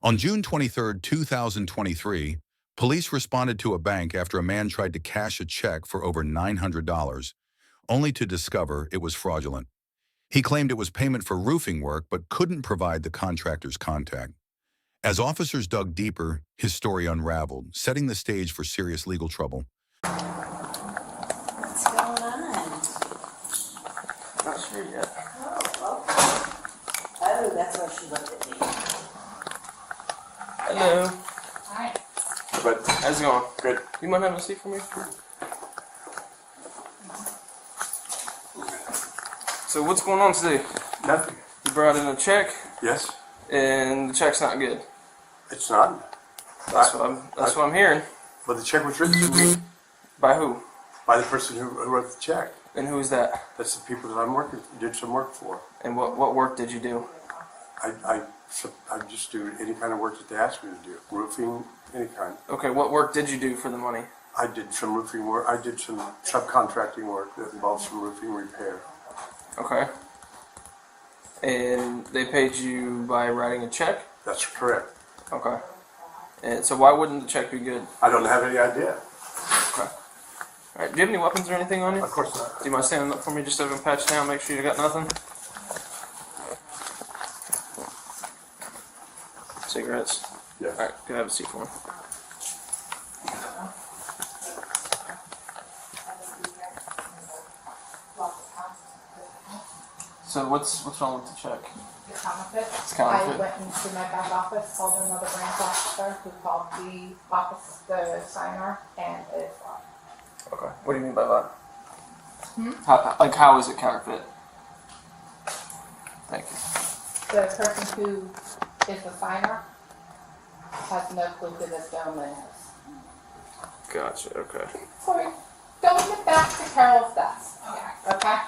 On June 23, 2023, police responded to a bank after a man tried to cash a check for over $900, only to discover it was fraudulent. He claimed it was payment for roofing work but couldn't provide the contractor's contact. As officers dug deeper, his story unraveled, setting the stage for serious legal trouble. What's going on? Not sure yet. Oh, that's why she looked at me. Hello. Hi. But how's it going? Good. You mind having a seat for me? So what's going on today? Nothing. You brought in a check, Yes, and the check's not good. it's not. That's what I'm hearing. But the check was written to me By who? by the person who wrote the check. And who's that? That's the people that did some work for. And what work did you do? I just do any kind of work that they ask me to do. Roofing, any kind. Okay, what work did you do for the money? I did some roofing work. I did some subcontracting work that involved some roofing repair. Okay. And they paid you by writing a check? That's correct. Okay. And so why wouldn't the check be good? I don't have any idea. Okay. Alright, do you have any weapons or anything on you? Of course not. Do you mind standing up for me just so I can patch down, make sure you got nothing? Cigarettes? Yeah. Alright, go have a seat for me. So what's wrong with the check? It's counterfeit. It's counterfeit. I went into my back office, called another branch officer who called the signer, and it's fraud. Okay. What do you mean by that? How is it counterfeit? Thank you. The person who is the signer has no clue who this gentleman is. Gotcha, okay. So going back to Carol's desk, okay?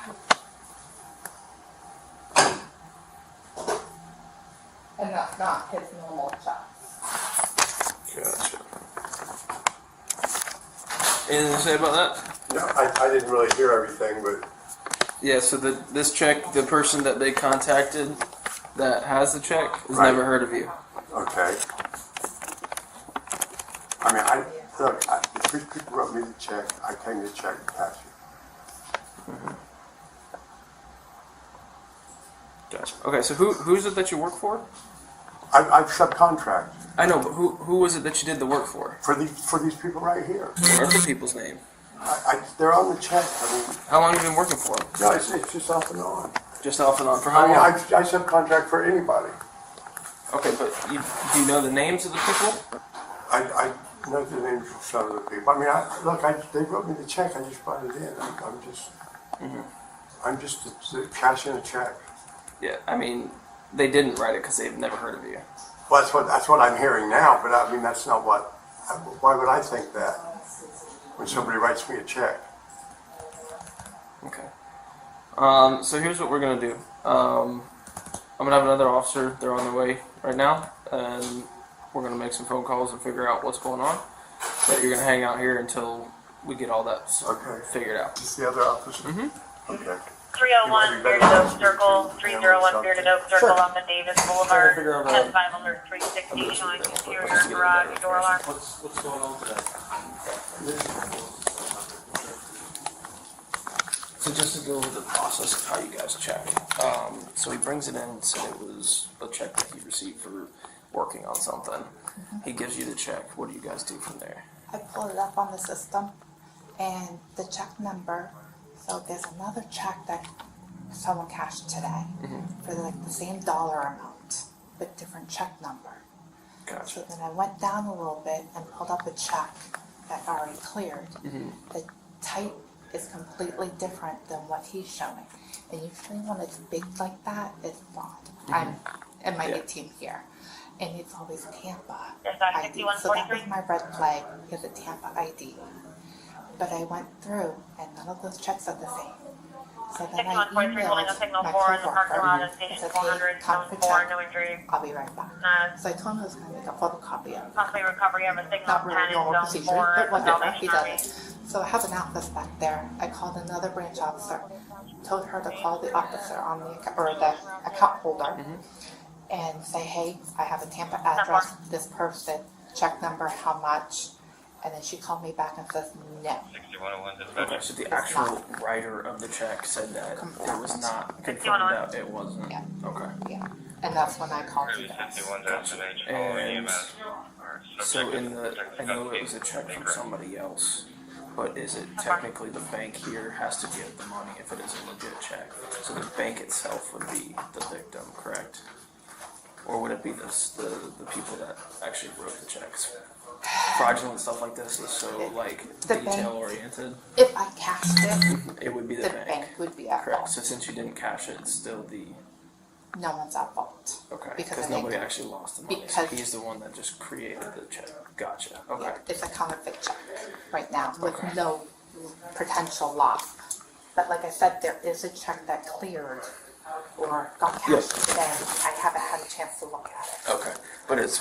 And that's not his normal check. Gotcha. Anything to say about that? No, I didn't really hear everything, but Yeah, so this check, the person that they contacted that has the check has Right. never heard of you. okay. I mean, if these people wrote me the check, I came to check and cash it. Gotcha. Okay, so who is it that you work for? I subcontract I know, but who was it that you did the work for? for these people right here. What are the people's name? They're on the check. I mean, How long have you been working for them? no, it's just off and on. Just off and on. For how I mean, long? I subcontract for anybody. Okay, but do you know the names of the people? I know the names of some of the people. I mean, they wrote me the check. I just brought it in. I'm just cashing a check. Yeah, I mean, they didn't write it because they've never heard of you. Well, that's what I'm hearing now. But I mean, that's not what. Why would I think that when somebody writes me a check? Okay. So here's what we're gonna do. I'm gonna have another officer. They're on their way right now, and we're gonna make some phone calls and figure out what's going on. But you're gonna hang out here until we get all that figured out. Just the other officer. Okay. 301 Bearded Oak Circle, 301 Bearded Oak Circle off of Davis Boulevard, Figure out 10500 360 showing interior garage door alarm. What's going on today? So just to go over the process of how you guys check. So he brings it in and said it was a check that he received for working on something. He gives you the check. What do you guys do from there? I pull it up on the system and the check number. So there's another check that someone cashed today for like the same dollar amount with different check number. Gotcha. So then I went down a little bit and pulled up a check that already cleared. The type is completely different than what he's showing. And usually when it's big like that, it's fraud. I'm in my new team here. And it's always Tampa ID. So that was my red flag, is a Tampa ID. But I went through and none of those checks are the same. So then I 6143 holding a emailed signal my 4 in the parking lot coworker at and station said, 400, hey, zone counterfeit 4, check. no injury. I'll be right back. So I told him I was going to make a photocopy of it. Possibly recovery of a signal Not 10 really in normal zone procedure, 4 but at whatever, he Salvation does Army. it. So I have an office back there. I called another branch officer, told her to call the officer on the account, or the account holder, and say, hey, I have a Tampa address, this person, check number, how much? And then she called me back and says, no. Okay, so the actual writer of the check said that it was not confirmed out. It wasn't. Yeah. Okay. Yeah, and that's when I called you guys. And so I know it was a check from somebody else, but is it technically the bank here has to give the money if it is a legit check? So the bank itself would be the victim, correct? Or would it be the people that actually wrote the checks? Fraudulent stuff like this is so like The bank- detail oriented. If I cashed it, It would be the the bank. bank would be at Correct. fault. So since you didn't cash it, it's still the No one's at fault. okay Because because I nobody think- actually lost the money. because- He's the one that just created the check. Gotcha. Okay. Yeah, it's a counterfeit check right now with Okay. no potential loss. But like I said, there is a check that cleared or got cashed today. I haven't had a chance to look at it. Okay, but it's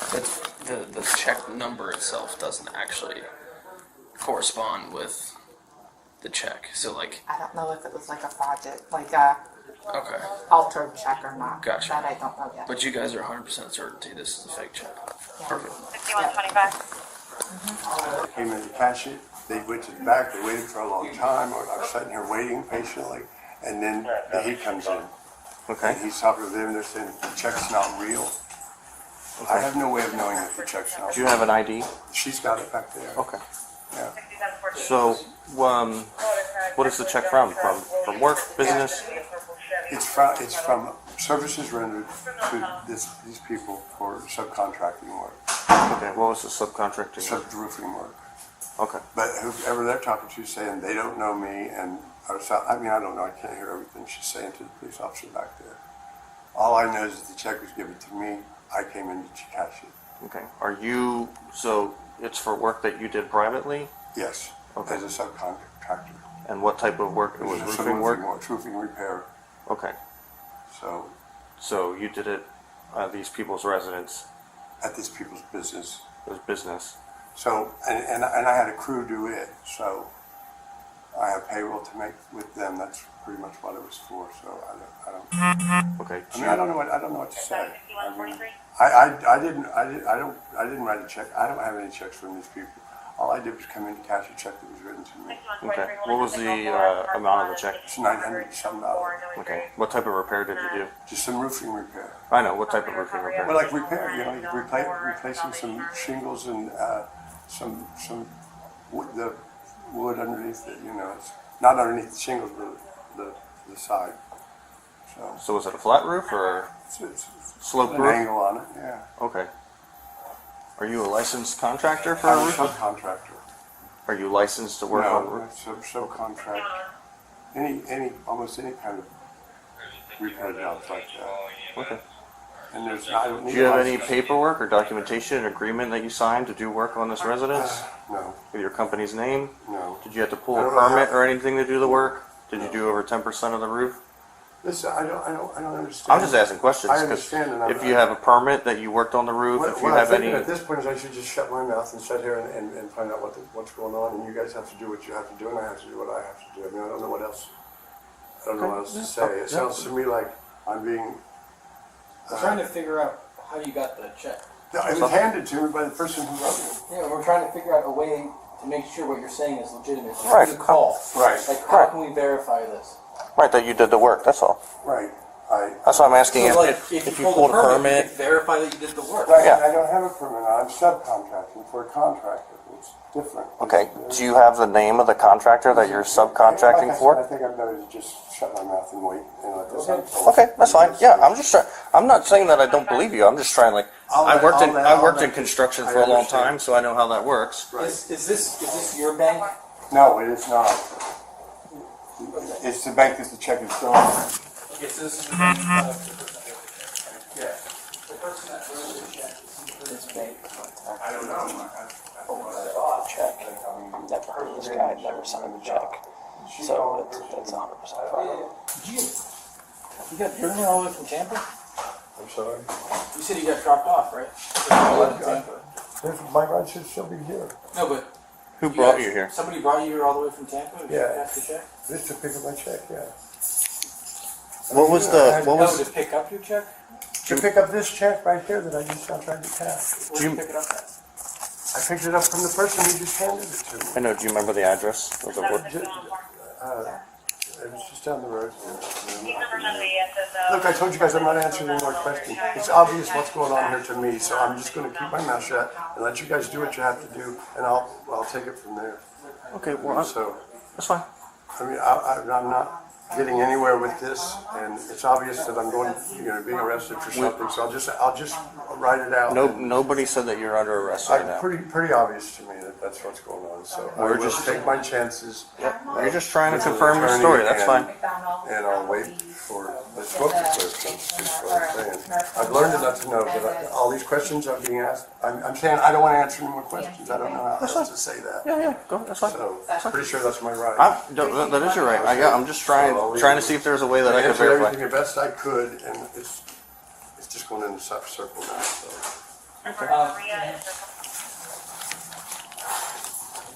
the check number itself doesn't actually correspond with the check. So like, I don't know if it was like a fraudulent, like a okay, altered check or not. Gotcha. That I don't know yet. but you guys are 100% certainty this is a fake check. Perfect. 6125. Came in to cash it, they went to the back, they waited for a long time, or I was sitting here waiting patiently, and then he comes in. Okay. And he's talking to them, they're saying the check's not real. I have no way of knowing if the check's not Do you real. have an ID? She's got it back there. Okay. Yeah. So, what is the check from? From work, business? It's from services rendered to these people for subcontracting work, Okay. What was the subcontracting? subroofing work. Okay. But whoever they're talking to is saying they don't know me, and I mean, I don't know, I can't hear everything she's saying to the police officer back there. All I know is that the check was given to me, I came in to cash it. Okay. So it's for work that you did privately? Yes, Okay. as a subcontractor. And what type of work? It was It's roofing work? roofing repair, Okay. so So you did it at these people's residence, at these people's business. it was business. So, and I had a crew do it, so I have payroll to make with them, that's pretty much what it was for, so Okay. I mean, I don't know what to say. I mean, I didn't write a check. I don't have any checks from these people. All I did was come in to cash a check that was written to me. Okay. What was the amount of the check? It's $900-some. Okay. What type of repair did you do? Just some roofing repair. I know. What type of roofing repair? Well, like repair, replacing some shingles and some the wood underneath it. It's not underneath the shingles, but the side. So was it a flat roof or It's sloped an roof? angle on it. Yeah. Okay. Are you a licensed contractor for I'm a a roof? subcontractor. Are you licensed to work on No, roofs? it's subcontract. Almost any kind of repair jobs like that. Okay. And I don't need Do you have a any license. paperwork or documentation, agreement that you signed to do work on this residence No, with your company's name? no. Did you have to pull I a don't know permit how- or anything to do the work? Did you do over 10% of the roof? Listen, I don't understand. I'm just asking questions. I 'cause understand, and if you have a permit that you worked on the roof, if you What I'm have thinking any, at this point is I should just shut my mouth and sit here and find out what's going on, and you guys have to do what you have to do, and I have to do what I have to do. I mean, I don't know what else. I don't know what else to say. It sounds to me like I'm being. We're trying to figure out how you got the check. It was handed to me by the person who wrote it. Yeah, we're trying to figure out a way to make sure what you're saying is legitimate. Right. You call. Right. Like, how can we verify this? right, that you did the work, that's all. Right. That's why I'm asking So, like, if you pulled a you permit. can verify that you did the work. Right, Yeah. I don't have a permit. I'm subcontracting for a contractor. It's different. Okay, do you have the name of the contractor that you're subcontracting I for? think I'm better to just shut my mouth and wait and let this unfold. Okay, that's fine. Yeah, I'm just trying. I'm not saying that I don't believe you. I'm just trying. Like, I worked in construction for a long time, so I know how that works. Is this your bank? No, it is not. It's the bank that the check is going. Okay, so this is the bank. Yeah. The person that wrote the check. This bank. I don't know. Check. Never heard of this guy. Never signed the check. So it's 100% fraud. You got driven here all the way from Tampa? I'm sorry. You said you got dropped off, right? All the way from Tampa. My ride should still be here. No, but Who brought you here? somebody brought you here all the way from Tampa to Yeah. cash the check? This to pick up my check, yeah. What was the? What No, was? to pick up your check? To pick up this check right here that I just now tried to cash. Where'd you pick it up at? I picked it up from the person who just handed it to me. I know. Do you remember the address of the work? It was just down the road. These numbers on the says, Look, I told you guys I'm not answering any more questions. It's obvious what's going on here to me, so I'm just gonna keep my mouth shut and let you guys do what you have to do, and I'll take it from there. Okay. Well, So, that's fine. I mean, I'm not getting anywhere with this, and it's obvious that I'm being arrested for something, so I'll just write it out. No, nobody said that you're under arrest right now. Pretty obvious to me that that's what's going on, so I We're will just- take my chances. You're just trying to With an confirm your attorney story. That's and- fine. And I'll wait for the book to clear, is what I'm saying. I've learned enough to know that all these questions are being asked, I'm saying I don't want to answer any more questions, I don't know how else to say that. Yeah. Go. That's fine. So, pretty sure that's my right. That is your right. I'm just trying to see if there's a way that I can answered verify. everything the best I could, and it's just going in a circle now, so. Maria is the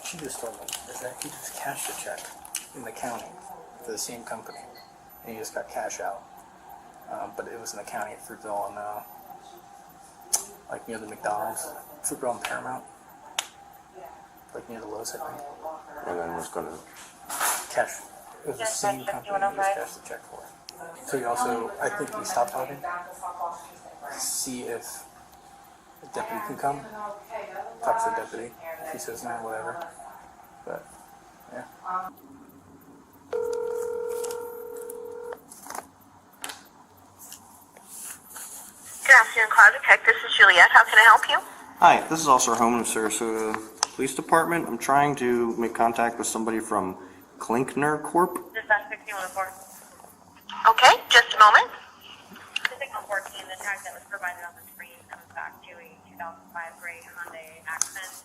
She just told me is that he just cashed a check in the county for the same company, and he just got cash out. But it was in the county at Fruitville and like near the McDonald's, Fruitville and Paramount, like near the Lowe's, I think. And then was gonna. Cash. It was the Yes, same that's company he 5105. just cashed the check for. So he also, I think we stopped talking. See if the deputy can come. Talk to the deputy. If he says no, whatever. But yeah. Good afternoon, Cloud Tech. This is Juliet. How can I help you? Hi, this is Officer Holman of Sarasota Police Department. I'm trying to make contact with somebody from Klinkner Corp. Dispatch 6104. Okay, just a moment. Signal 14, the tag that was provided on the screen comes back to a 2005 gray Hyundai Accent.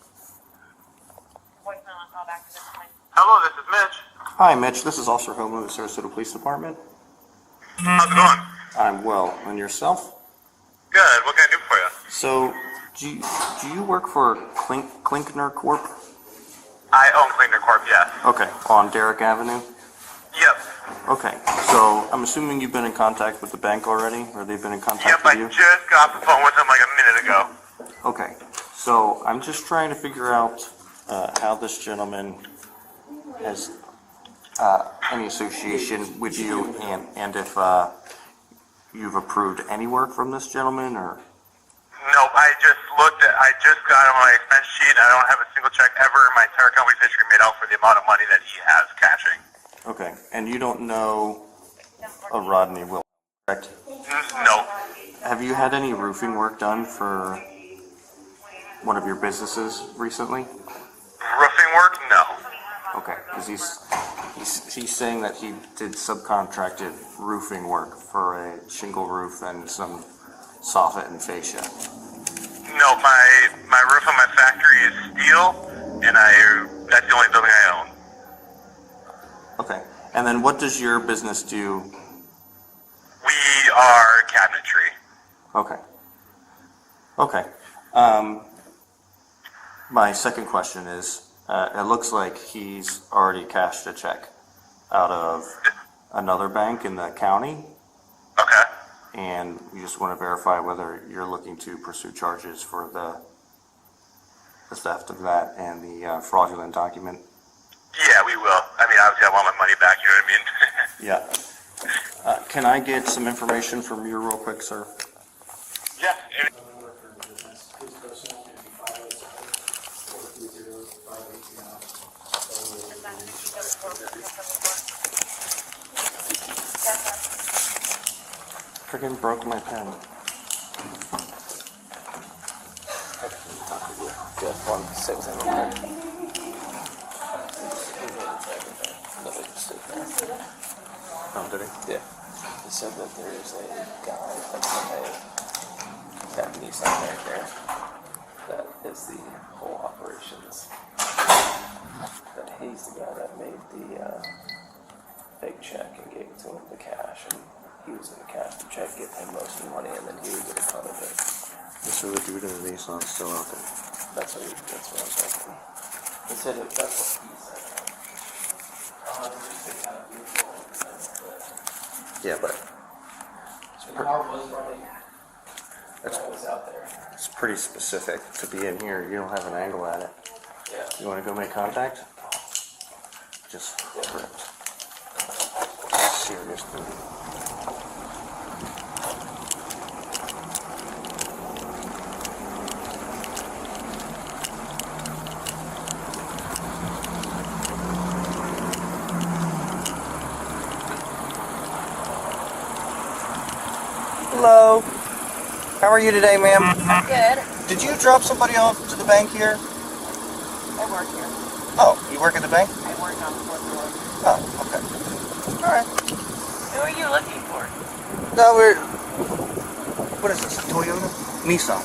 Voicemail and call back to this point. Hello, this is Mitch. Hi, Mitch. This is Officer Holman of the Sarasota Police Department. How's it going? I'm well. And yourself? Good. What can I do for you? So, do you work for Klinkner Corp? I own Cleaner Corp, yes. Okay, on Derrick Avenue? Yep. Okay, so I'm assuming you've been in contact with the bank already, or they've been in contact Yep, I with you? just got off the phone with him like a minute ago. Okay, so I'm just trying to figure out how this gentleman has any association with you, and if you've approved any work from this gentleman, or? Nope, I just got on my expense sheet, and I don't have a single check ever in my entire company's history made out for the amount of money that he has cashing. Okay, and you don't know a Rodney Will, correct? No. Have you had any roofing work done for one of your businesses recently? Roofing work? No. Okay, because he's saying that he did subcontracted roofing work for a shingle roof and some soffit and fascia. No, my roof on my factory is steel, and that's the only building I own. Okay, and then what does your business do? We are cabinetry. Okay. Okay. My second question is, it looks like he's already cashed a check out of another bank in the county, Okay. and we just want to verify whether you're looking to pursue charges for the theft of that and the fraudulent document. Yeah, we will. I mean, obviously, I want my money back. You know what I mean? Yeah. Can I get some information from you real quick, sir? Yeah. Freaking broke my pen. Just one, six, and one. Oh, did he? Yeah. He said that there is a guy from a Japanese right there that is the whole operations. That he's the guy that made the fake check and gave it to him the cash, and he was going to cash the check, give him most of the money, and then he would get a cut of it. So the dude in the Nissan's still out there. That's what I'm thinking. He said it, that's what he said. Yeah, but So the car was running. that was out there. It's pretty specific to be in here. You don't have an angle at it. Yeah. You want to go make contact? Just ripped. Serious dude. Hello. How are you today, ma'am? Good. Did you drop somebody off to the bank here? I work here. Oh, you work at the bank? I work on the fourth floor. Oh, okay. All right. Who are you looking for? No, what is this, a Toyota? Nissan.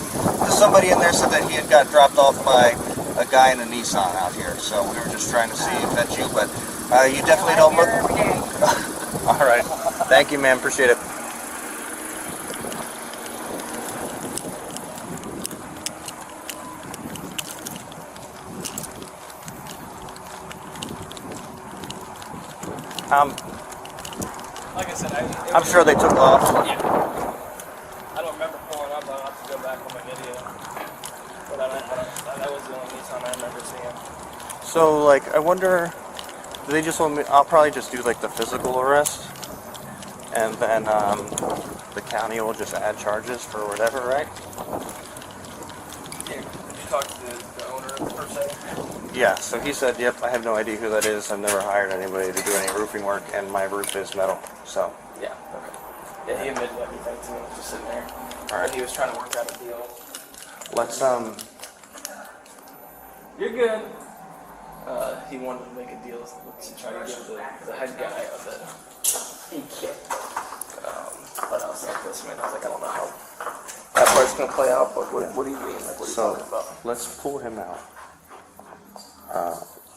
Just somebody in there said that he had got dropped off by a guy in a Nissan out here, so we were just trying to see if that's you, but you definitely don't look... Every day. All right. Thank you, ma'am. Appreciate it. Like I said, I'm sure they took off. Yeah. I don't remember pulling up. I'll have to go back on my video. But that was the only Nissan I remember seeing. So, like, I wonder, do they just want me, I'll probably just do, like, the physical arrest, and then, the county will just add charges for whatever, right? Did you talk to the owner per se? Yeah, so he said, yep, I have no idea who that is, I've never hired anybody to do any roofing work, and my roof is metal, so. Yeah. Okay. Yeah, he admitted everything to me. Just sitting there. All right. And he was trying to work out a deal. Let's, You're good. He wanted to make a deal to try to give the head guy of the kit. But I was like, listen, man, I was like, I don't know how that part's gonna play out. But what do you mean? Like, what are you talking about? let's pull him out,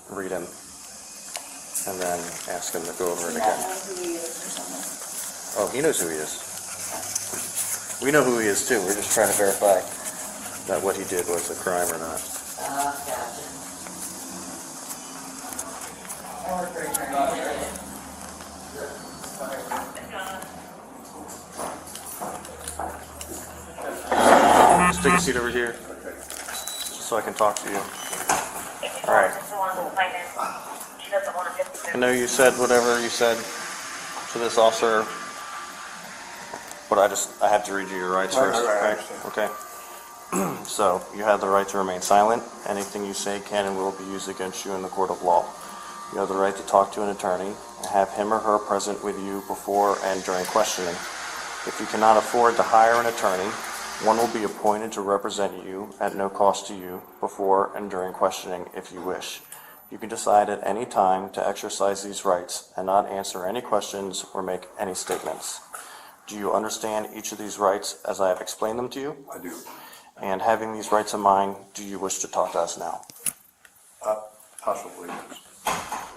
read him, and then ask him to go over it again. Oh, he knows who he is. We know who he is too. We're just trying to verify that what he did was a crime or not. Gotcha. I work for a Just take a seat over here, just so I can talk to you. All right. I know you said whatever you said to this officer, but I have to read you your rights first, right? Okay. So, you have the right to remain silent. Anything you say can and will be used against you in the court of law. You have the right to talk to an attorney and have him or her present with you before and during questioning. If you cannot afford to hire an attorney, one will be appointed to represent you at no cost to you before and during questioning if you wish. You can decide at any time to exercise these rights and not answer any questions or make any statements. Do you understand each of these rights as I have explained them to you? I do. And having these rights in mind, do you wish to talk to us now? Possibly.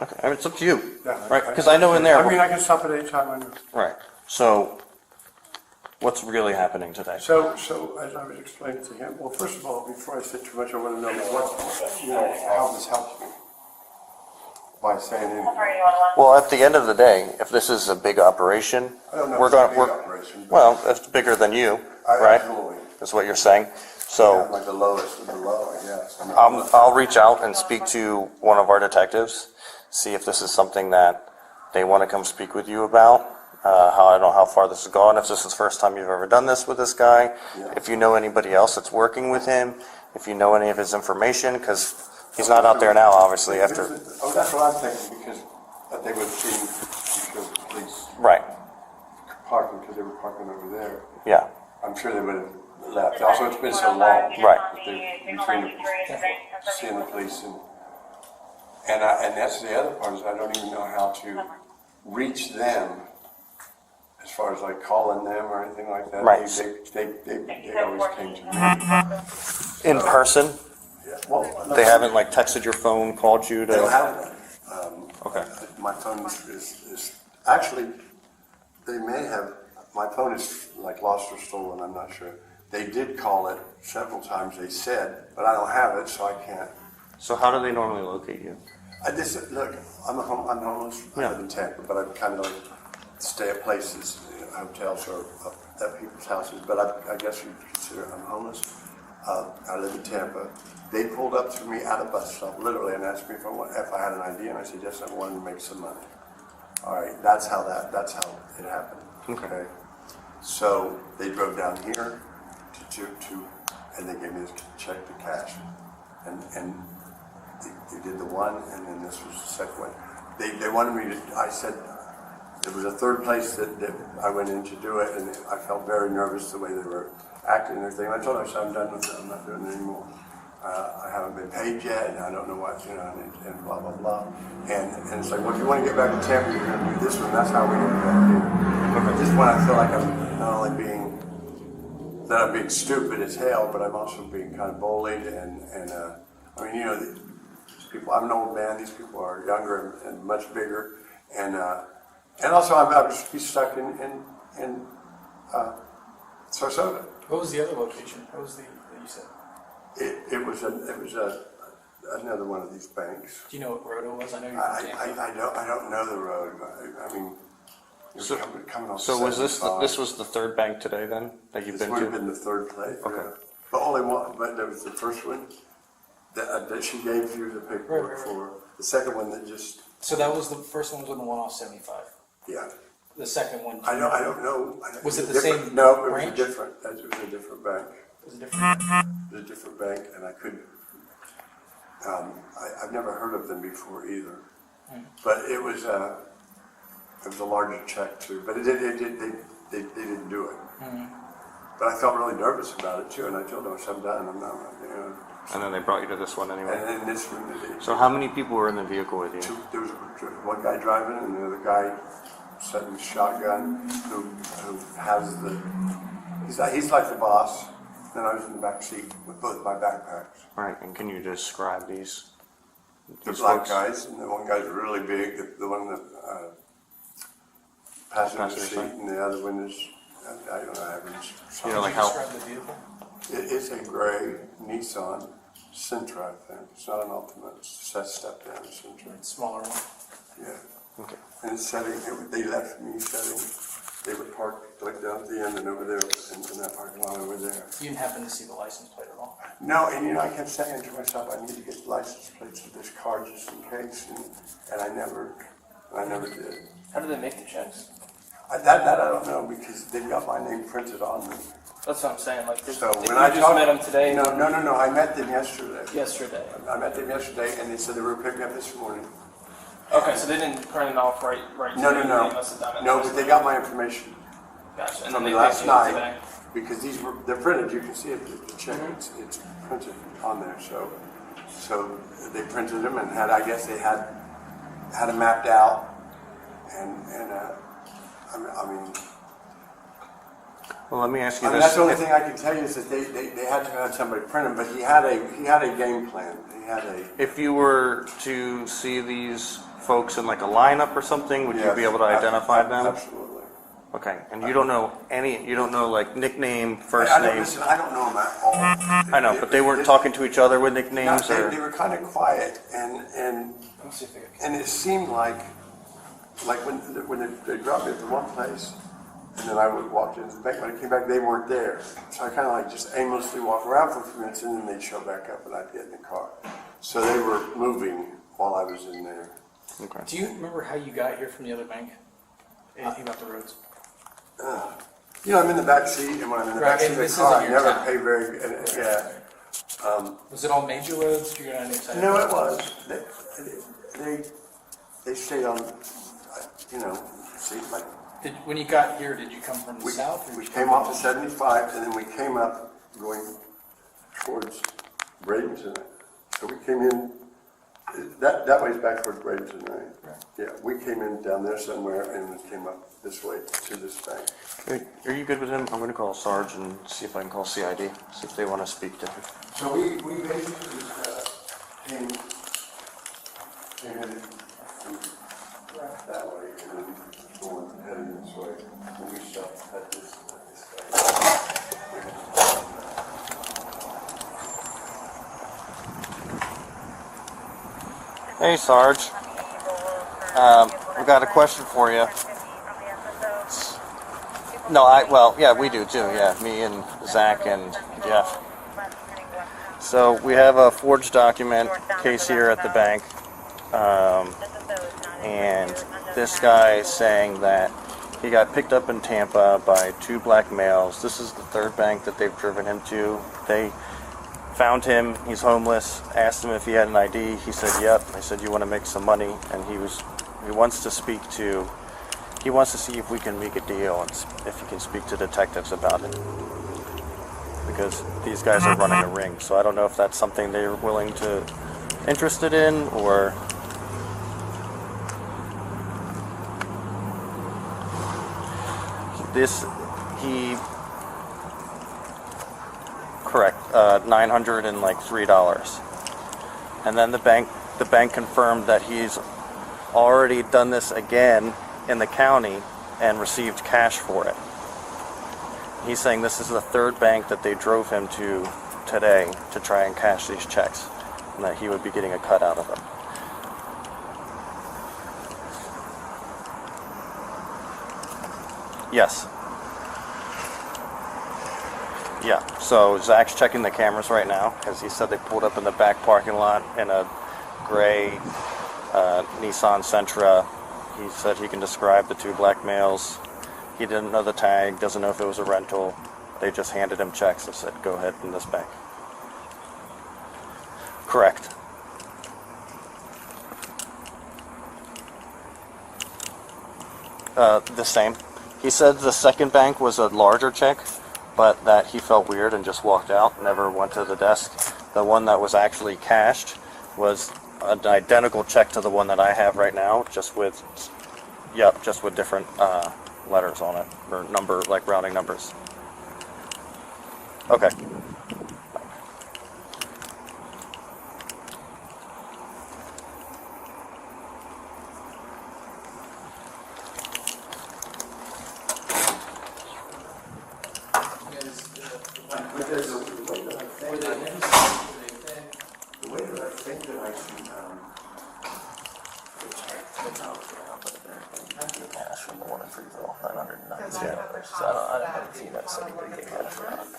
Okay, I mean, it's up to you, Yeah, right? Because I know in there. I mean, I can stop at any time I know. Right. So, what's really happening today? So as I was explaining to him, well, first of all, before I say too much, I want to know how this helps me by saying anything. Well, at the end of the day, if this is a big operation, I don't know we're if it's a going. big operation, but Well, it's bigger than you, right? Absolutely. That's what you're saying. So. Like the lowest of the low, I guess. I mean, I'll reach out and speak to one of our detectives, see if this is something that they want to come speak with you about. How I don't know how far this has gone, if this is the first time you've ever done this with this guy, if you know anybody else that's working with him, if you know any of his information, because he's not out there now, obviously, after. Oh, that's what I'm thinking, because that they would have seen because the police Right, parking, because they were parking over there. yeah, I'm sure they would have left. Also, it's been so long. Right. Between seeing the police and that's the other part is I don't even know how to reach them as far as like calling them or anything like that. Right. They always came to me. in person, Yeah. Well, they haven't like texted your phone, called you They don't to. have that. Okay, My phone is actually, they may have, my phone is like lost or stolen, I'm not sure. They did call it several times, they said, but I don't have it, so I can't. so how do they normally locate you? I just, look, I'm homeless, I live in Tampa, but I kind of like stay at places, hotels or up at people's houses, but I guess you consider I'm homeless. I live in Tampa. They pulled up to me at a bus stop, literally, and asked me if I had an ID, and I said yes, I wanted to make some money. All right, that's how it happened. Okay. So they drove down here and they gave me this check to cash, and they did the one, and then this was the second one. They wanted me to. I said there was a third place that I went in to do it, and I felt very nervous the way they were acting and everything. I told them, I said, I'm done with it. I'm not doing it anymore. I haven't been paid yet, and I don't know what, and blah, blah, blah. And it's like, well, if you want to get back to Tampa, you're going to do this one. That's how we get back here. But this one, I feel like I'm not only that I'm being stupid as hell, but I'm also being kind of bullied. And I mean, these people, I'm an old man. These people are younger and much bigger. And also, I'm just be stuck in Sarasota. What was the other location? What was that you said? It was another one of these banks. Do you know what road it was? I know you're I don't know the road. I mean, So- coming off. So was this 75. was the third bank today then that you've This been would have to? been the third place. Okay. Yeah. But only one. But there was the first one that she gave you the paperwork Right. for. The second one that just So that was the first one was on the one off 75. yeah. The second one. I don't know. Was it the different- same No, it branch? was a different. It was a different bank. Was it different? It was a different bank, and I couldn't. I've never heard of them before either. But it was a larger check too. But they didn't do it. But I felt really nervous about it too, and I told them, I'm done. I'm not. And then they brought you to this one anyway. And then this one, So how many people were in the vehicle with you? there was one guy driving, and the other guy setting the shotgun, who has the. He's like the boss. Then I was in the back seat with both my backpacks. All right, and can you describe these The black folks? guys, and the one guy's really big. The one that passenger Passenger seat, side. and the other one is I don't know average. You know, like how? Describe the vehicle. It is a gray Nissan Sentra, I think. It's not an Ultimate. It's a step down Sentra. It's smaller one. Yeah. Okay. And it's setting. They left me setting. They were parked like down at the end and over there, in that parking lot over there. You didn't happen to see the license plate at all. No, and I kept saying to myself, I need to get license plates for this car just in case, and I never did. How do they make the checks? That I don't know, because they've got my name printed on them. That's what I'm saying. Like, So if when you I just talked- met them today. No, I met them yesterday. Yesterday. I met them yesterday, and they said they were picking up this morning. Okay, so they didn't print it off right. No, today. They must have done it. No, but they got my information Gotcha. And from then me they last paid you night, today. because they're printed, you can see it, the check, Mm-hmm. it's printed on there, so they printed them and I guess they had them mapped out, and I mean, Well, let me ask you that's this. the only thing I can tell you is that they had to have somebody print them, but he had a game plan, If you were to see these folks in like a lineup or something, would you Yes, be able to identify them? Absolutely. Okay, and you don't know like nickname, first I don't, name? listen, I don't know them at all. I know, but they weren't talking to each other with nicknames, No, or? they were kind of quiet, and Let's see if I can. and it seemed like when they dropped me at the one place, and then I would walk into the bank. When I came back, they weren't there. So I kind of like just aimlessly walk around for a few minutes, and then they'd show back up, and I'd get in the car. So they were moving while I was in there. Okay. Do you remember how you got here from the other bank? Anything about the roads? I'm in the back seat, and when I'm in the Right, back seat and of the this car, I isn't your never town. pay very. Was it all major roads? You're on the side. No, it was. They stayed on. See, like. When you got here, did you come from the We, south? Or we did you came come off of 75, and then we came up going towards Bradenton. So we came in, that way's back towards Bradenton, right? Right. Yeah, we came in down there somewhere and we came up this way to this bank. Hey, are you good with him? I'm going to call Sarge and see if I can call CID, see if they want to speak to him. So we basically came in that way and then going heading this way. And we stopped at this Hey, Sarge. We've got a question for you. No, yeah, we do too. Yeah, me and Zach and Jeff. So we have a forged document case here at the bank, and this guy is saying that he got picked up in Tampa by 2 black males. This is the 3rd bank that they've driven him to. They found him. He's homeless. Asked him if he had an ID. He said, "Yep." I said, "You want to make some money?" And he wants to speak to. He wants to see if we can make a deal and if he can speak to detectives about it. Because these guys are running a ring, so I don't know if that's something they're interested in, or correct, $903, and then the bank confirmed that he's already done this again in the county and received cash for it. He's saying this is the 3rd bank that they drove him to today to try and cash these checks, and that he would be getting a cut out of them. Yes. Yeah, so Zach's checking the cameras right now, because he said they pulled up in the back parking lot in a gray Nissan Sentra. He said he can describe the 2 black males. He didn't know the tag, doesn't know if it was a rental. They just handed him checks and said, "Go ahead in this bank." Correct. The same. He said the 2nd bank was a larger check, but that he felt weird and just walked out, never went to the desk. The one that was actually cashed was an identical check to the one that I have right now, just with different letters on it, or like rounding numbers. Okay.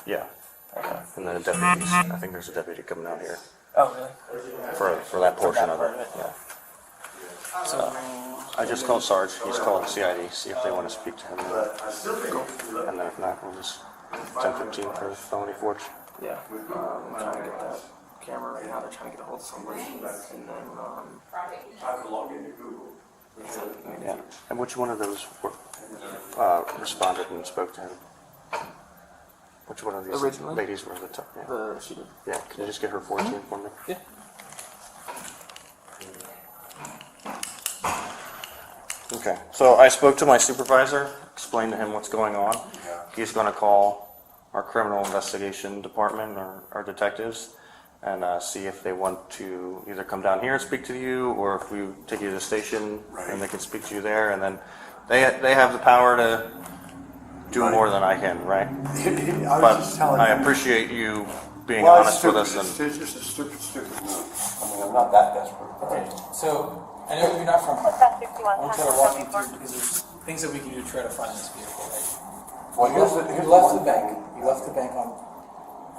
Yeah. And then deputies. I think there's a deputy coming out here. Oh, really? For that portion of it. Yeah. So I just called Sarge. He's calling CID. See if they want to speak to him. And then if not, we'll just 10-15 for felony forge. Yeah. I'm trying to get that camera right now. They're trying to get a hold of somebody. And then, Yeah. And which one of those responded and spoke to him? Which one of these Originally? ladies were the top? Yeah. she did. Yeah. Can you just get her 14 for me? Yeah. Okay. So I spoke to my supervisor, explained to him what's going on. He's going to call our criminal investigation department or our detectives and see if they want to either come down here and speak to you, or if we take you to the station and they can speak to you there, and then they have the power to do more than I can, right? But I appreciate you being honest with us. It's just a stupid move. I mean, I'm not that desperate. Okay, so I know you're not from here. I want to try to walk you through, because there's things that we can do to try to find this vehicle, right? Well, You left the bank. You left the bank on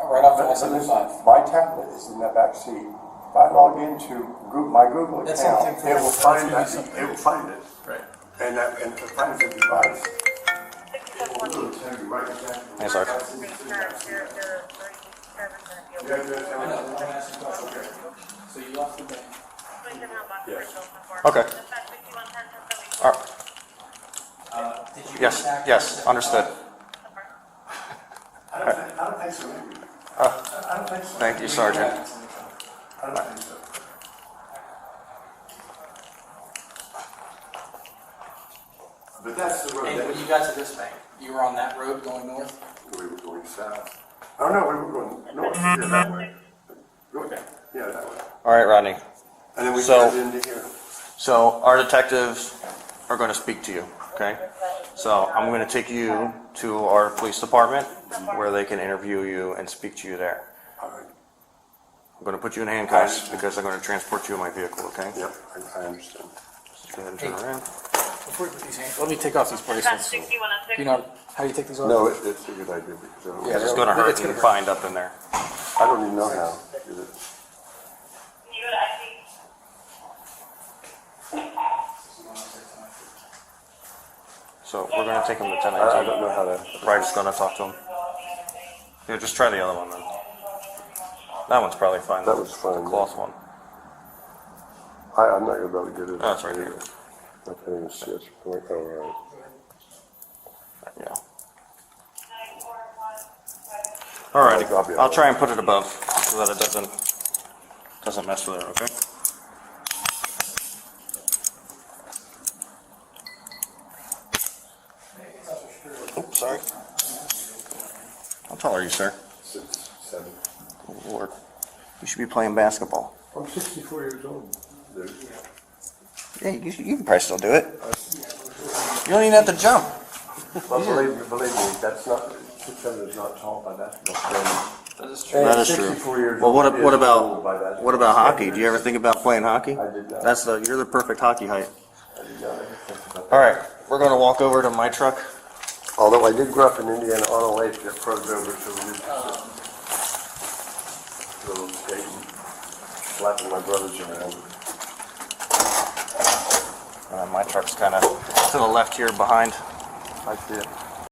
right off of I-75. My tablet is in the back seat. If I log into my Google That's account, something it will find for- that. It will find it. Right. And to find the device, it will really tell you right exactly. Hey, Sarge. I know. I'm asking questions. So you left the bank. Okay. All right. Did you Yes. contact Yes. Understood. I don't think so. I don't think so. Thank you, Sergeant. I don't think so. But that's the road. And when you got to this bank, you were on that road going north? We were going south. Oh, no, we were going north. Yeah, that way. Okay. Yeah, that way. All right, Rodney. And then we So- turned into here. So our detectives are going to speak to you, okay? So I'm going to take you to our police department where they can interview you and speak to you there. All right. I'm going to put you in handcuffs because I'm going to transport you in my vehicle, okay? Yep, I understand. Just go ahead and turn around. Before you put these hands, let me take off these bracelets. Do you know how you take these off? No, it's a good idea because I don't, Because it's gonna hurt you to find up in there. I don't even know how. Is it? So we're gonna take him to I 1019. don't know how to. Probably just gonna talk to him. Here, just try the other one then. That one's probably fine. That was fine, The cloth one. I'm not gonna be able to get it. Oh, it's right here. I can't even see it. Oh, all right. Yeah. Alrighty. I'll try and put it above so that it doesn't mess with it. Okay. Oops, sorry. How tall are you, sir? 6'7". Oh, Lord. You should be playing basketball. I'm 64 years old. Dude. Yeah, you can probably still do it. You don't even have to jump. Well, believe me, that's not 6'7" is not tall by basketball standards. That is true. That is 64 true. years Well, old is old by basketball what about hockey? Do you ever think about playing hockey? I did not. You're the perfect hockey height. I did not ever think about that. All right, we're gonna walk over to my truck. Although I did grow up in Indiana on a lake that froze over, so we used to little skating, slapping my brothers around. My truck's kind of to the left here behind. I see it.